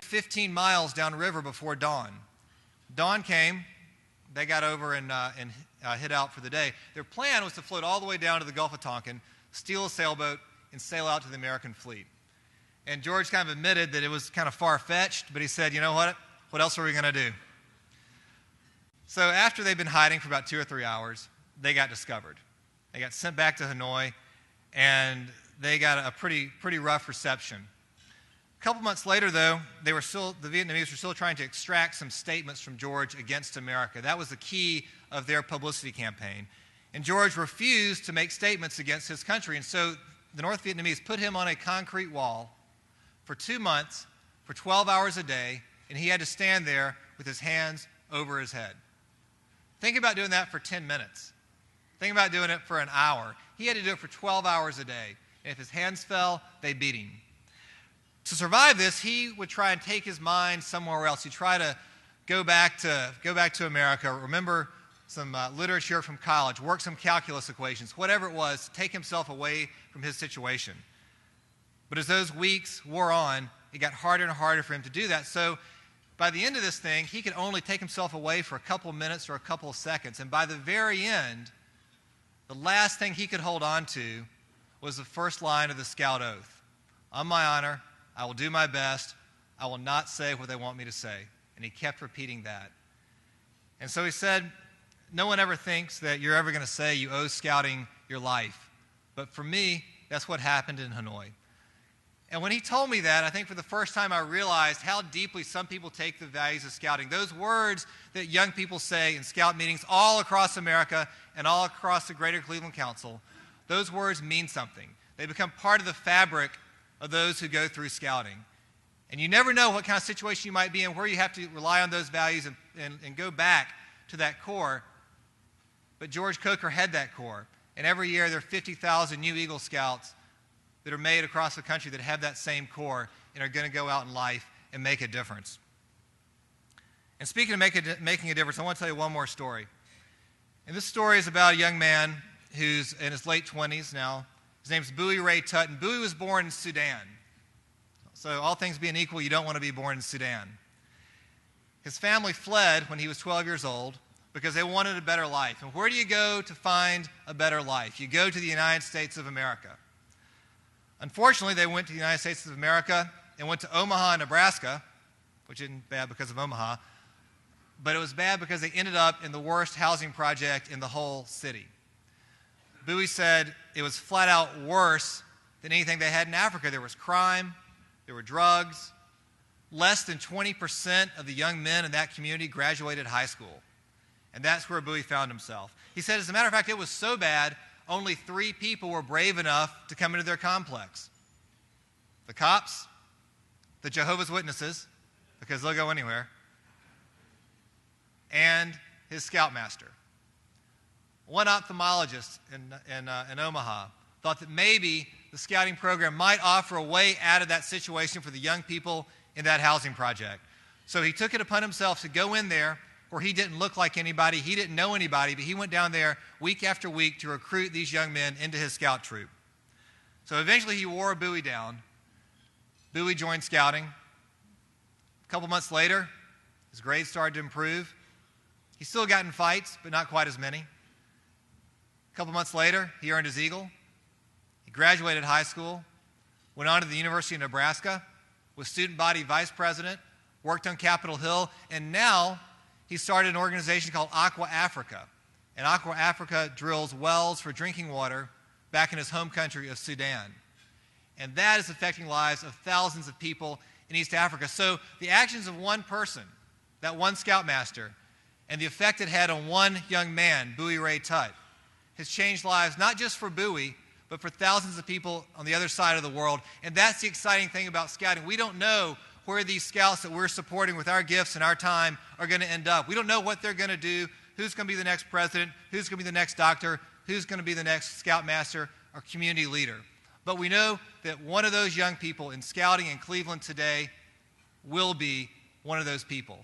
15 miles downriver before dawn. Dawn came. They got over and hid out for the day. Their plan was to float all the way down to the Gulf of Tonkin, steal a sailboat, and sail out to the American fleet. And George kind of admitted that it was kind of far-fetched, but he said, you know what? What else are we going to do? So after they'd been hiding for about 2 or 3 hours, they got discovered. They got sent back to Hanoi, and they got a pretty rough reception. A couple months later, though, the Vietnamese were still trying to extract some statements from George against America. That was the key of their publicity campaign. And George refused to make statements against his country, and so the North Vietnamese put him on a concrete wall for 2 months, for 12 hours a day, and he had to stand there with his hands over his head. Think about doing that for 10 minutes. Think about doing it for an hour. He had to do it for 12 hours a day. And if his hands fell, they beat him. To survive this, he would try and take his mind somewhere else. He'd try to go back to America, remember some literature from college, work some calculus equations, whatever it was, take himself away from his situation. But as those weeks wore on, it got harder and harder for him to do that. So by the end of this thing, he could only take himself away for a couple of minutes or a couple of seconds. And by the very end, the last thing he could hold on to was the first line of the Scout Oath. On my honor, I will do my best. I will not say what they want me to say. And he kept repeating that. And so he said, no one ever thinks that you're ever going to say you owe scouting your life. But for me, that's what happened in Hanoi. And when he told me that, I think for the first time I realized how deeply some people take the values of scouting. Those words that young people say in scout meetings all across America and all across the greater Cleveland Council, those words mean something. They become part of the fabric of those who go through scouting. And you never know what kind of situation you might be in, where you have to rely on those values and go back to that core. But George Coker had that core. And every year there are 50,000 new Eagle Scouts that are made across the country that have that same core and are going to go out in life and make a difference. And speaking of making a difference, I want to tell you one more story. And this story is about a young man who's in his late 20s now. His name's Bowie Ray Tutt, and Bowie was born in Sudan. So all things being equal, you don't want to be born in Sudan. His family fled when he was 12 years old because they wanted a better life. And where do you go to find a better life? You go to the United States of America. Unfortunately, they went to the United States of America and went to Omaha, Nebraska, which isn't bad because of Omaha, but it was bad because they ended up in the worst housing project in the whole city. Bowie said it was flat out worse than anything they had in Africa. There was crime, there were drugs. Less than 20% of the young men in that community graduated high school. And that's where Bowie found himself. He said, as a matter of fact, it was so bad, only 3 people were brave enough to come into their complex. The cops, the Jehovah's Witnesses, because they'll go anywhere, and his scoutmaster. One ophthalmologist in Omaha thought that maybe the scouting program might offer a way out of that situation for the young people in that housing project. So he took it upon himself to go in there where he didn't look like anybody, he didn't know anybody, but he went down there week after week to recruit these young men into his scout troop. So eventually he wore Bowie down. Bowie joined scouting. A couple months later, his grades started to improve. He still got in fights, but not quite as many. A couple months later, he earned his Eagle. He graduated high school, went on to the University of Nebraska, was student body vice president, worked on Capitol Hill, and now he started an organization called Aqua Africa. And Aqua Africa drills wells for drinking water back in his home country of Sudan. And that is affecting lives of thousands of people in East Africa. So the actions of one person, that one scoutmaster, and the effect it had on one young man, Bowie Ray Tutt, has changed lives not just for Bowie, but for thousands of people on the other side of the world. And that's the exciting thing about scouting. We don't know where these scouts that we're supporting with our gifts and our time are going to end up. We don't know what they're going to do, who's going to be the next president, who's going to be the next doctor, who's going to be the next scoutmaster or community leader. But we know that one of those young people in scouting in Cleveland today will be one of those people.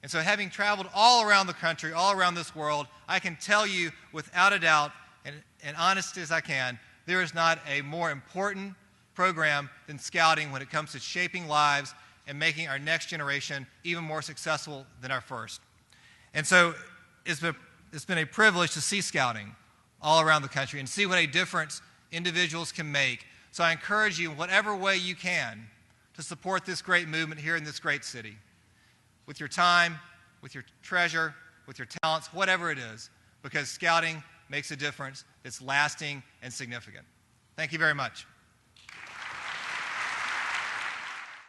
And so having traveled all around the country, all around this world, I can tell you without a doubt, and honest as I can, there is not a more important program than scouting when it comes to shaping lives and making our next generation even more successful than our first. And so it's been a privilege to see Scouting all around the country and see what a difference individuals can make. So I encourage you in whatever way you can to support this great movement here in this great city. With your time, with your treasure, with your talents, whatever it is, because Scouting makes a difference that's lasting and significant. Thank you very much.